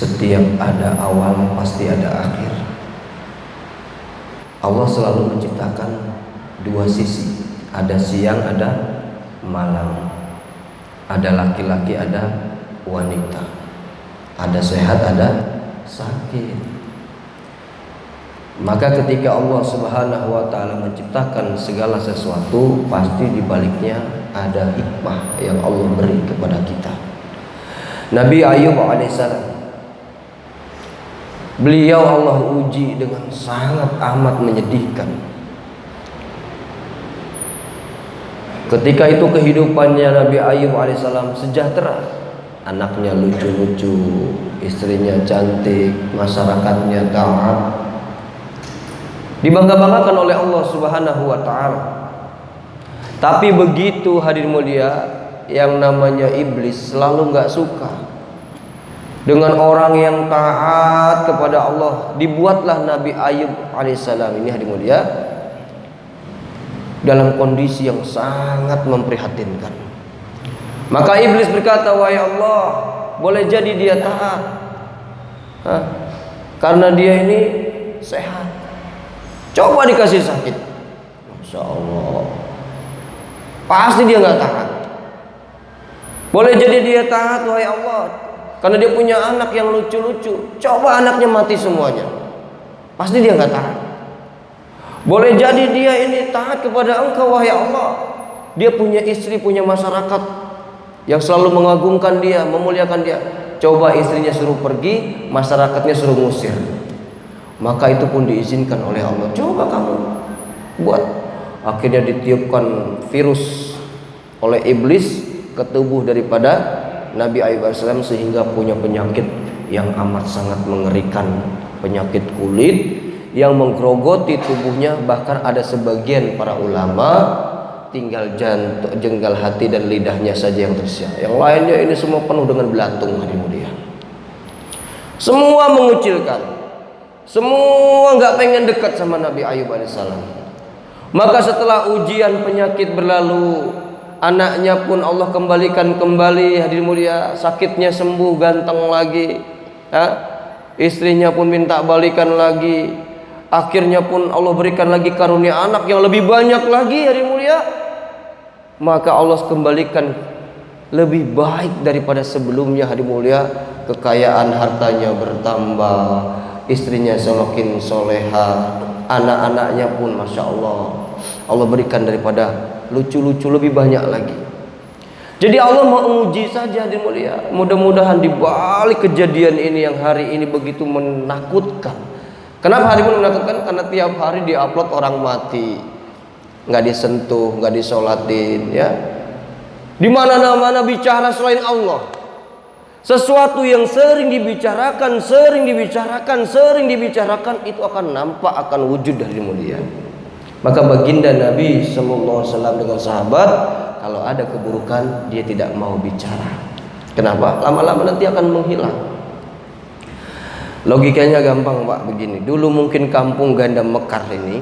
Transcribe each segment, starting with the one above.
Setiap ada awal pasti ada akhir. Allah selalu menciptakan dua sisi, ada siang, ada malam, ada laki-laki, ada wanita, ada sehat, ada sakit. Maka ketika Allah Subhanahu wa taala menciptakan segala sesuatu, pasti di baliknya ada hikmah yang Allah beri kepada kita. Nabi Ayub alaihissalam, beliau Allah uji dengan sangat amat menyedihkan. Ketika itu kehidupannya Nabi Ayub alaihissalam sejahtera, anaknya lucu-lucu, istrinya cantik, masyarakatnya taat, dibangga-banggakan oleh Allah Subhanahu wa taala. Tapi begitu hadir mulia, yang namanya iblis selalu nggak suka dengan orang yang taat kepada Allah. Dibuatlah Nabi Ayub alaihissalam ini hadir mulia dalam kondisi yang sangat memprihatinkan. Maka iblis berkata, wahai Allah, boleh jadi dia taat, karena dia ini sehat. Coba dikasih sakit, Masya Allah, pasti dia nggak taat. Boleh jadi dia taat, wahai Allah, karena dia punya anak yang lucu-lucu. Coba anaknya mati semuanya, pasti dia nggak taat. Boleh jadi dia ini taat kepada Engkau, wahai Allah, dia punya istri, punya masyarakat yang selalu mengagungkan dia, memuliakan dia. Coba istrinya suruh pergi, masyarakatnya suruh ngusir, maka itu pun diizinkan oleh Allah. Coba kamu buat. Akhirnya ditiupkan virus oleh iblis ke tubuh daripada Nabi Ayub AS, sehingga punya penyakit yang amat sangat mengerikan, penyakit kulit yang menggerogoti tubuhnya. Bahkan ada sebagian para ulama tinggal jantung, jenggal hati dan lidahnya saja yang tersisa. Yang lainnya ini semua penuh dengan belatung. Semua mengucilkan, semua nggak pengen dekat sama Nabi Ayub alaihissalam. Maka setelah ujian penyakit berlalu, anaknya pun Allah kembalikan kembali, hadir mulia, sakitnya sembuh, ganteng lagi, istrinya pun minta balikan lagi. Akhirnya pun Allah berikan lagi karunia anak yang lebih banyak lagi, hadir mulia. Maka Allah kembalikan lebih baik daripada sebelumnya, hadir mulia. Kekayaan hartanya bertambah, istrinya semakin soleha, anak-anaknya pun Masya Allah, Allah berikan daripada lucu-lucu lebih banyak lagi. Jadi Allah mau menguji saja, hadir mulia. Mudah-mudahan di balik kejadian ini yang hari ini begitu menakutkan. Kenapa hari ini menakutkan? Karena tiap hari diupload orang mati, nggak disentuh, nggak disolatin, ya. Di mana-mana bicara selain Allah. Sesuatu yang sering dibicarakan itu akan nampak, akan wujud dari mulia. Maka baginda Nabi Sallallahu Alaihi Wasallam dengan sahabat, kalau ada keburukan dia tidak mau bicara. Kenapa? Lama-lama nanti akan menghilang. Logikanya gampang Pak, begini. Dulu mungkin kampung Ganda Mekar ini,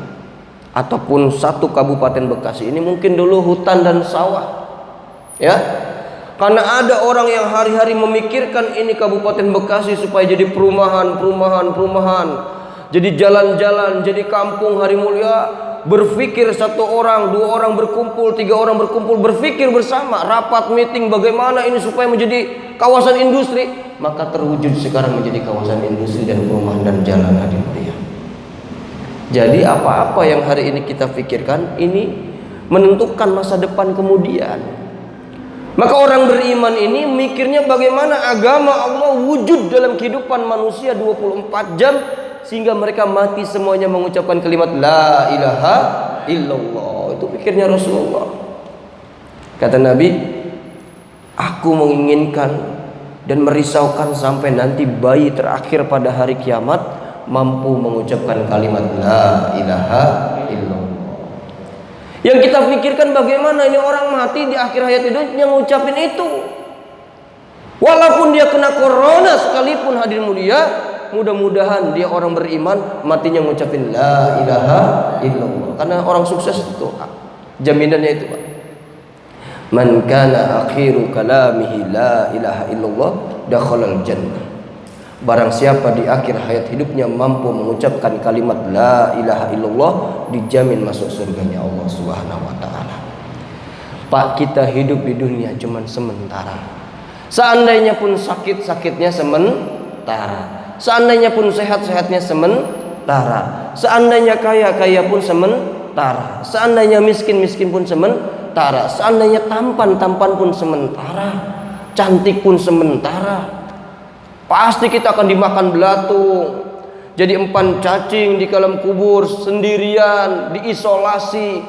ataupun satu kabupaten Bekasi ini, mungkin dulu hutan dan sawah, ya. Karena ada orang yang hari-hari memikirkan ini Kabupaten Bekasi supaya jadi perumahan, jadi jalan-jalan, jadi kampung, hari mulia. Berpikir satu orang, dua orang berkumpul, tiga orang berkumpul, berpikir bersama, rapat, meeting, bagaimana ini supaya menjadi kawasan industri. Maka terwujud sekarang menjadi kawasan industri dan perumahan dan jalan, hadir mulia. Jadi apa-apa yang hari ini kita pikirkan ini menentukan masa depan kemudian. Maka orang beriman ini mikirnya bagaimana agama Allah wujud dalam kehidupan manusia 24 jam, sehingga mereka mati semuanya mengucapkan kalimat la ilaha illallah. Itu pikirnya Rasulullah. Kata Nabi, aku menginginkan dan merisaukan sampai nanti bayi terakhir pada hari kiamat mampu mengucapkan kalimat la ilaha illallah. Yang kita pikirkan bagaimana ini orang mati di akhir hayat hidupnya ngucapin itu. Walaupun dia kena corona sekalipun, hadir mulia, mudah-mudahan dia orang beriman matinya ngucapin la ilaha illallah. Karena orang sukses itu jaminannya itu, Pak. Man kana akhiru kalamihi la ilaha illallah dakhalal jannah. Barang siapa di akhir hayat hidupnya mampu mengucapkan kalimat la ilaha illallah, dijamin masuk surganya Allah Subhanahu wa taala. Pak, kita hidup di dunia cuman sementara. Seandainya pun sakit-sakitnya sementara. Seandainya pun sehat-sehatnya sementara. Seandainya kaya pun sementara. Seandainya miskin pun sementara. Seandainya tampan pun sementara. Cantik pun sementara. Pasti kita akan dimakan belatung, jadi empan cacing di dalam kubur sendirian, diisolasi.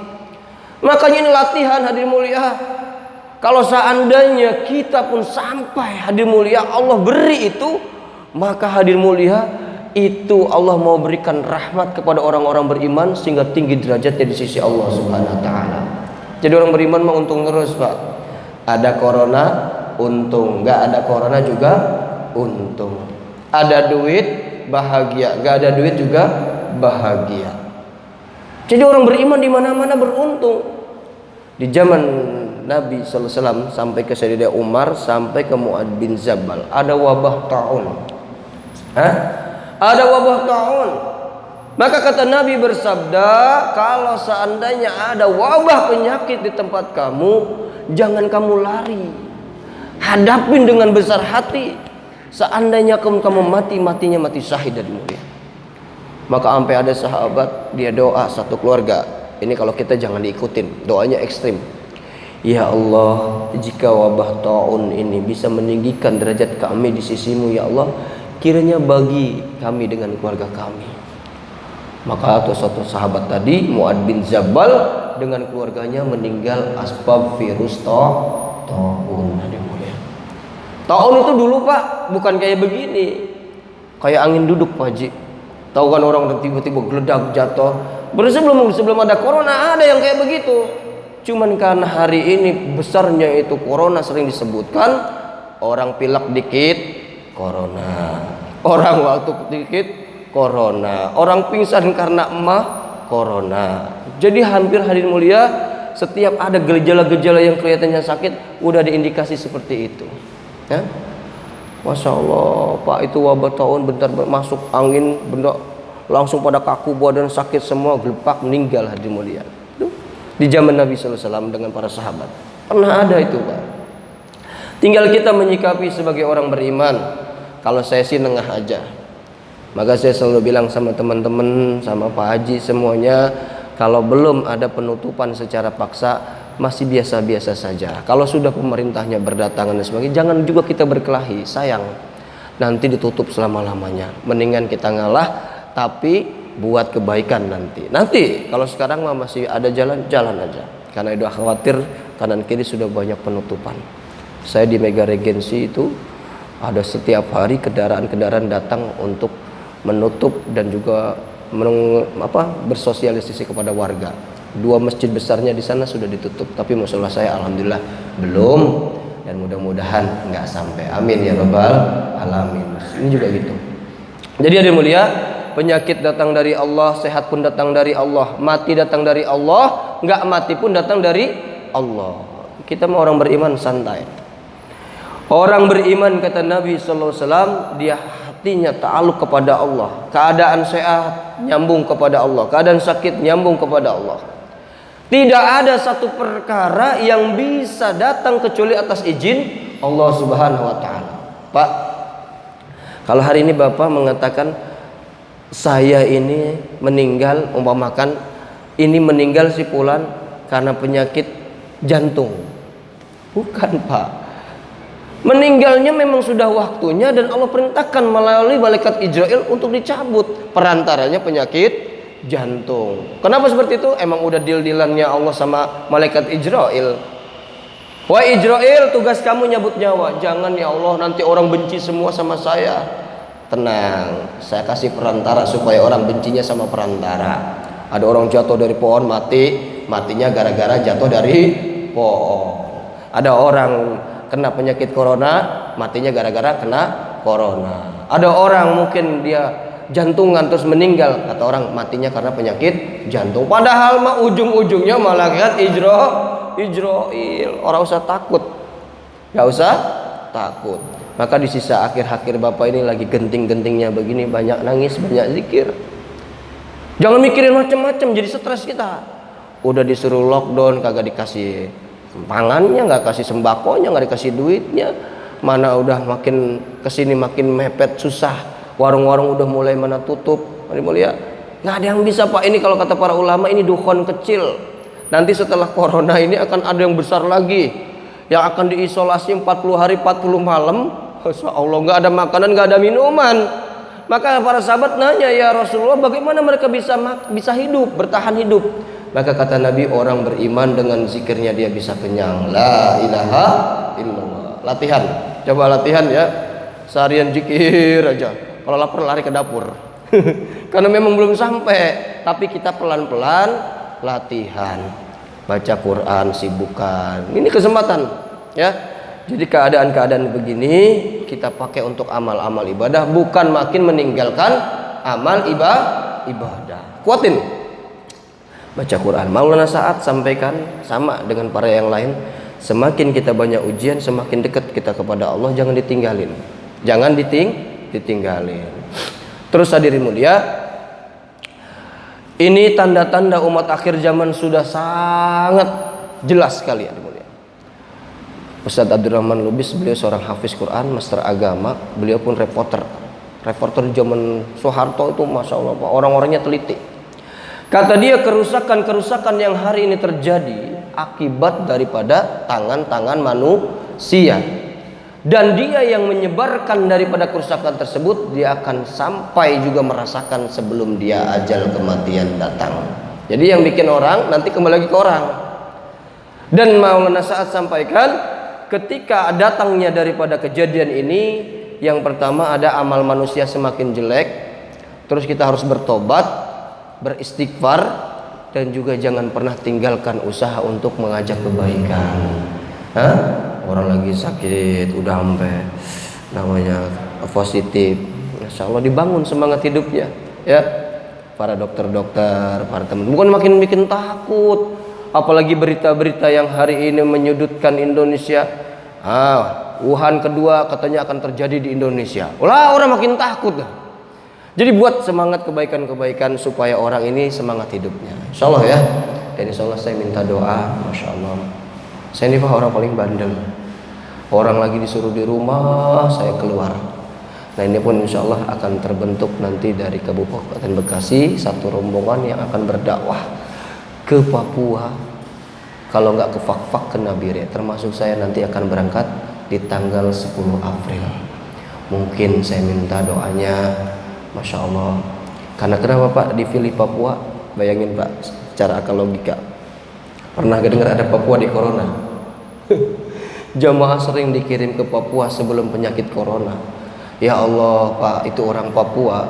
Makanya ini latihan hadirin mulia. Kalau seandainya kita pun sampai hadirin mulia Allah beri itu, maka hadirin mulia itu Allah mau berikan rahmat kepada orang-orang beriman sehingga tinggi derajatnya di sisi Allah Subhanahu wa taala. Jadi orang beriman mah untung terus, Pak. Ada corona untung, enggak ada corona juga untung. Ada duit bahagia, enggak ada duit juga bahagia. Jadi orang beriman di mana-mana beruntung. Di zaman Nabi sallallahu alaihi wasallam sampai ke Sayyidina Umar sampai ke Mu'ad bin Jabal ada wabah taun. Ada wabah taun. Maka kata Nabi bersabda, kalau seandainya ada wabah penyakit di tempat kamu, jangan kamu lari. Hadapin dengan besar hati. Seandainya kamu matinya mati syahid dari mulia. Maka sampai ada sahabat dia doa satu keluarga. Ini kalau kita jangan diikutin, doanya ekstrim. Ya Allah, jika wabah taun ini bisa meninggikan derajat kami di sisimu ya Allah, kiranya bagi kami dengan keluarga kami. Maka atau satu sahabat tadi Mu'ad bin Jabal dengan keluarganya meninggal asbab virus taun. Taun itu dulu Pak bukan kayak begini, kayak angin duduk Pak Haji. Tahu kan orang tiba-tiba geledak jatuh. Sebelum ada corona ada yang kayak begitu. Cuman karena hari ini besarnya itu corona sering disebutkan, orang pilek dikit corona, orang waktu dikit corona, orang pingsan karena emah corona. Jadi hampir hadirin mulia setiap ada gejala-gejala yang kelihatannya sakit udah diindikasi seperti itu. Ya? Masya Allah Pak, itu wabah tahun bentar masuk angin benda langsung pada kaku badan sakit semua gelepak meninggal hadirin mulia. Di zaman Nabi sallallahu alaihi wasallam dengan para sahabat pernah ada itu Pak. Tinggal kita menyikapi sebagai orang beriman. Kalau saya sih nengah aja. Maka saya selalu bilang sama teman-teman, sama Pak Haji semuanya, kalau belum ada penutupan secara paksa masih biasa-biasa saja. Kalau sudah pemerintahnya berdatangan dan sebagainya, jangan juga kita berkelahi, sayang. Nanti ditutup selama-lamanya. Mendingan kita ngalah, tapi buat kebaikan nanti. Nanti kalau sekarang masih ada jalan aja. Karena udah khawatir kanan kiri sudah banyak penutupan. Saya di Mega Regency itu ada setiap hari kendaraan-kendaraan datang untuk menutup dan juga bersosialisasi kepada warga. 2 masjid besarnya di sana sudah ditutup, tapi musola saya alhamdulillah belum, dan mudah-mudahan nggak sampai. Amin ya rabbal alamin. Ini juga gitu. Jadi ada mulia, penyakit datang dari Allah, sehat pun datang dari Allah, mati datang dari Allah, nggak mati pun datang dari Allah. Kita mau orang beriman santai. Orang beriman kata Nabi sallallahu alaihi wasallam, dia hatinya ta'aluk kepada Allah. Keadaan sehat nyambung kepada Allah, keadaan sakit nyambung kepada Allah. Tidak ada satu perkara yang bisa datang kecuali atas izin Allah Subhanahu wa taala. Pak, kalau hari ini Bapak mengatakan saya ini meninggal, umpamakan ini meninggal si fulan karena penyakit jantung. Bukan, Pak. Meninggalnya memang sudah waktunya dan Allah perintahkan melalui malaikat Israel untuk dicabut perantaranya penyakit jantung. Kenapa seperti itu? Emang udah deal-dealannya Allah sama malaikat Israel. Wah Israel, tugas kamu nyabut nyawa. Jangan ya Allah, nanti orang benci semua sama saya. Tenang, saya kasih perantara supaya orang bencinya sama perantara. Ada orang jatuh dari pohon matinya gara-gara jatuh dari pohon. Ada orang kena penyakit corona, matinya gara-gara kena corona. Ada orang mungkin dia jantungan terus meninggal, kata orang matinya karena penyakit jantung. Padahal mah ujung-ujungnya malaikat Israel. Orang usah takut, nggak usah takut. Maka di sisa akhir-akhir Bapak ini lagi genting-gentingnya begini, banyak nangis, banyak zikir. Jangan mikirin macam-macam, jadi stres kita. Udah disuruh lockdown, kagak dikasih pangannya, nggak kasih sembakonya, nggak dikasih duitnya. Mana udah makin kesini makin mepet, susah. Warung-warung udah mulai mana tutup. Mari mulia, nggak ada yang bisa Pak. Ini kalau kata para ulama ini dukhon kecil. Nanti setelah corona ini akan ada yang besar lagi, yang akan diisolasi 40 hari 40 malam. Masya Allah, nggak ada makanan, nggak ada minuman. Maka para sahabat nanya, ya Rasulullah, bagaimana mereka bisa hidup, bertahan hidup? Maka kata Nabi, orang beriman dengan zikirnya dia bisa kenyang. La ilaha illallah. Latihan, coba latihan ya. Seharian zikir aja. Kalau lapar lari ke dapur. Karena memang belum sampai. Tapi kita pelan-pelan latihan. Baca Quran, sibukkan. Ini kesempatan ya. Jadi keadaan-keadaan begini kita pakai untuk amal-amal ibadah, bukan makin meninggalkan amal ibadah. Kuatin baca Quran. Maulana Sa'ad sampaikan sama dengan para yang lain, semakin kita banyak ujian, semakin dekat kita kepada Allah. Jangan ditinggalin. Jangan ditinggalin. Terus hadirin mulia, ini tanda-tanda umat akhir zaman sudah sangat jelas sekali ya. Ustadz Abdurrahman Lubis, beliau seorang hafiz Quran, master agama, beliau pun reporter zaman Soeharto itu, masya Allah, orang-orangnya teliti. Kata dia, kerusakan yang hari ini terjadi akibat daripada tangan-tangan manusia, dan dia yang menyebarkan daripada kerusakan tersebut, dia akan sampai juga merasakan sebelum dia ajal kematian datang. Jadi yang bikin orang nanti kembali lagi ke orang. Dan Maulana Sa'ad sampaikan, ketika datangnya daripada kejadian ini, yang pertama ada amal manusia semakin jelek, terus kita harus bertobat, beristighfar, dan juga jangan pernah tinggalkan usaha untuk mengajak kebaikan. Orang lagi sakit, udah sampai namanya positif, Masya Allah, dibangun semangat hidupnya ya. Para dokter-dokter, para teman, bukan makin bikin takut. Apalagi berita-berita yang hari ini menyudutkan Indonesia. Wuhan kedua katanya akan terjadi di Indonesia. Orang makin takut. Jadi buat semangat kebaikan-kebaikan supaya orang ini semangat hidupnya. Insya Allah ya. Dan insya Allah saya minta doa. Masya Allah, saya ini orang paling bandel. Orang lagi disuruh di rumah, saya keluar. Nah ini pun insya Allah akan terbentuk nanti dari Kabupaten Bekasi satu rombongan yang akan berdakwah ke Papua, kalau nggak ke Fak-Fak, ke Nabire. Termasuk saya nanti akan berangkat di tanggal 10 April. Mungkin saya minta doanya, Masya Allah. Karena kenapa Pak dipilih Papua? Bayangin Pak, secara akal logika. Pernah dengar ada Papua di Corona? Jamaah sering dikirim ke Papua sebelum penyakit Corona. Ya Allah Pak, itu orang Papua,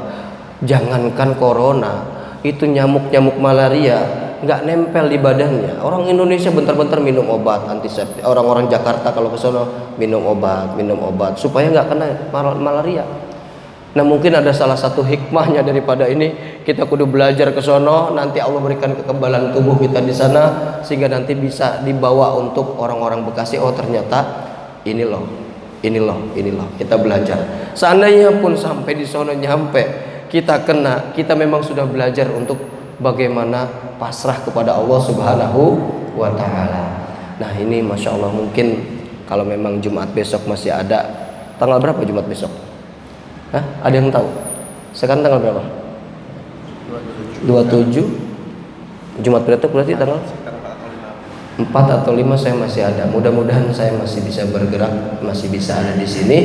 jangankan Corona, itu nyamuk-nyamuk malaria nggak nempel di badannya. Orang Indonesia bentar-bentar minum obat antiseptik. Orang-orang Jakarta kalau ke sono minum obat supaya nggak kena malaria. Nah mungkin ada salah satu hikmahnya daripada ini, kita kudu belajar ke sono, nanti Allah berikan kekebalan tubuh kita di sana sehingga nanti bisa dibawa untuk orang-orang Bekasi. Oh ternyata ini loh kita belajar. Seandainya pun sampai di sono nyampe kita kena, kita memang sudah belajar untuk bagaimana pasrah kepada Allah Subhanahu wa Ta'ala. Nah ini Masya Allah, mungkin kalau memang Jumat besok masih ada. Tanggal berapa Jumat besok? Ada yang tahu? Sekarang tanggal berapa? 27. Jumat berarti tanggal 4 atau 5 saya masih ada. Mudah-mudahan saya masih bisa bergerak, masih bisa ada di sini.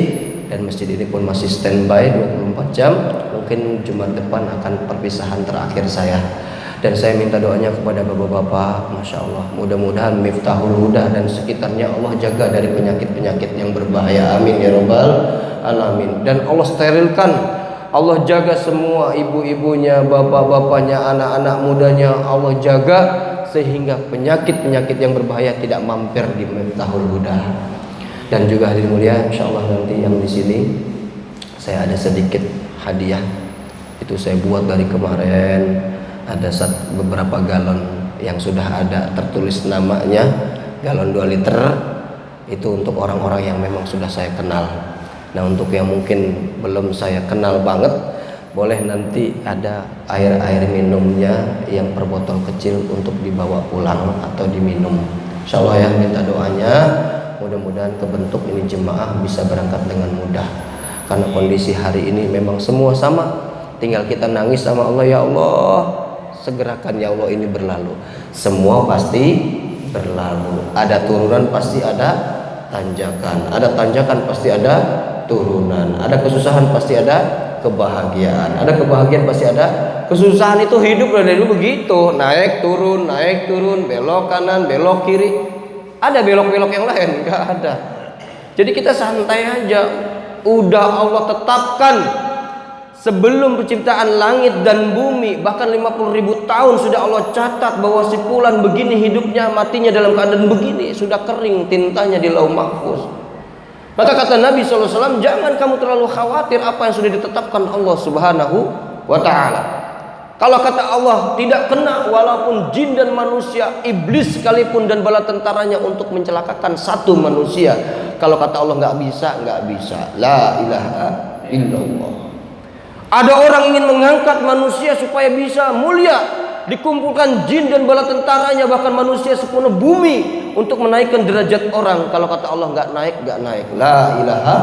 Dan masjid ini pun masih standby 24 jam. Mungkin Jumat depan akan perpisahan terakhir saya. Dan saya minta doanya kepada bapak-bapak, Masya Allah, mudah-mudahan Miftahul Huda dan sekitarnya Allah jaga dari penyakit-penyakit yang berbahaya. Amin ya Rabbal Alamin. Dan Allah sterilkan, Allah jaga semua ibu-ibunya, bapak-bapaknya, anak-anak mudanya, Allah jaga sehingga penyakit-penyakit yang berbahaya tidak mampir di Miftahul Huda. Dan juga hadirin mulia, insya Allah nanti yang di sini saya ada sedikit hadiah. Itu saya buat dari kemarin. Ada beberapa galon yang sudah ada tertulis namanya, galon 2 liter. Itu untuk orang-orang yang memang sudah saya kenal. Nah, untuk yang mungkin belum saya kenal banget, boleh nanti ada air minumnya yang per botol kecil untuk dibawa pulang atau diminum. Insya Allah ya, minta doanya mudah-mudahan kebentuk ini jemaah bisa berangkat dengan mudah. Karena kondisi hari ini memang semua sama, tinggal kita nangis sama Allah, ya Allah segerakan ya Allah ini berlalu. Semua pasti berlalu, ada turunan pasti ada tanjakan, ada tanjakan pasti ada turunan, ada kesusahan pasti ada kebahagiaan, ada kebahagiaan pasti ada kesusahan. Itu hidup dari dulu begitu, naik turun, belok kanan, belok kiri. Ada belok-belok yang lain? Enggak ada. Jadi kita santai aja. Udah Allah tetapkan sebelum penciptaan langit dan bumi, bahkan 50.000 tahun sudah Allah catat bahwa si fulan begini hidupnya, matinya dalam keadaan begini. Sudah kering tintanya di Lauh Mahfuz. Maka kata Nabi SAW, jangan kamu terlalu khawatir apa yang sudah ditetapkan Allah Subhanahu wa ta'ala. Kalau kata Allah tidak kena walaupun jin dan manusia, iblis sekalipun dan bala tentaranya untuk mencelakakan satu manusia. Kalau kata Allah nggak bisa. La ilaha illallah. Ada orang ingin mengangkat manusia supaya bisa mulia, dikumpulkan jin dan bala tentaranya, bahkan manusia sepenuh bumi untuk menaikkan derajat orang. Kalau kata Allah nggak naik. La ilaha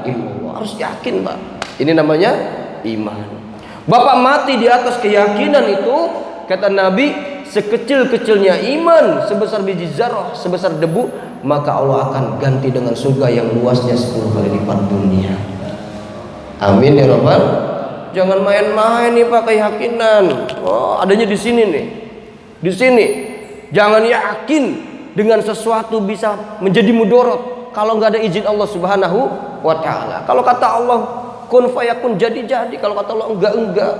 illallah. Harus yakin, Pak. Ini namanya iman. Bapak mati di atas keyakinan itu, kata Nabi, sekecil-kecilnya iman, sebesar biji zarah, sebesar debu, maka Allah akan ganti dengan surga yang luasnya 10 kali lipat dunia. Amin ya Rabbal. Jangan main-main nih Pak keyakinan. Oh, adanya di sini nih. Di sini. Jangan yakin dengan sesuatu bisa menjadi mudorot kalau nggak ada izin Allah Subhanahu wa ta'ala. Kalau kata Allah kun fayakun, jadi. Kalau kata Allah enggak.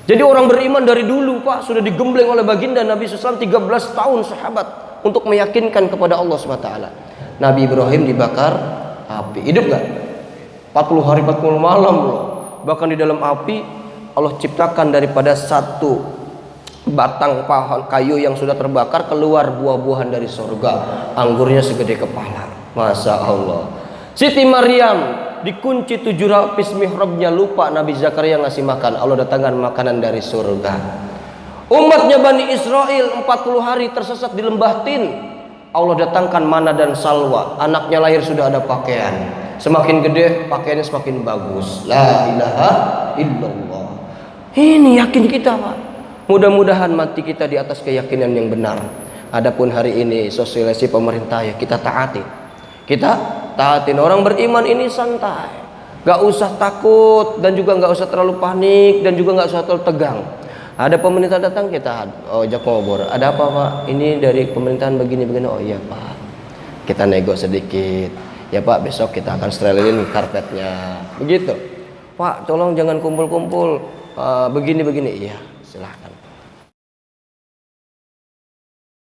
Jadi orang beriman dari dulu Pak sudah digembleng oleh baginda Nabi SAW 13 tahun sahabat untuk meyakinkan kepada Allah SWT. Nabi Ibrahim dibakar api, hidup gak? 40 hari 40 malam loh. Bahkan di dalam api Allah ciptakan daripada satu batang pohon kayu yang sudah terbakar keluar buah-buahan dari surga, anggurnya segede kepala. Masya Allah. Siti Maryam dikunci 7 lapis mihrabnya, lupa Nabi Zakaria ngasih makan, Allah datangkan makanan dari surga. Umatnya Bani Israel 40 hari tersesat di lembah Tin, Allah datangkan mana dan salwa, anaknya lahir sudah ada pakaian, semakin gede pakaiannya semakin bagus. La ilaha illallah. Ini yakin kita Pak. Mudah-mudahan mati kita di atas keyakinan yang benar. Adapun hari ini sosialisasi pemerintah ya kita taati. Kita taatin. Orang beriman ini santai, gak usah takut dan juga gak usah terlalu panik dan juga gak usah terlalu tegang. Ada pemerintah datang kita ajak ngobrol. Ada apa Pak? Ini dari pemerintahan begini. Oh iya Pak, kita nego sedikit. Ya Pak, besok kita akan sterilin karpetnya. Begitu. Pak, tolong jangan kumpul-kumpul. Begini. Iya, silahkan.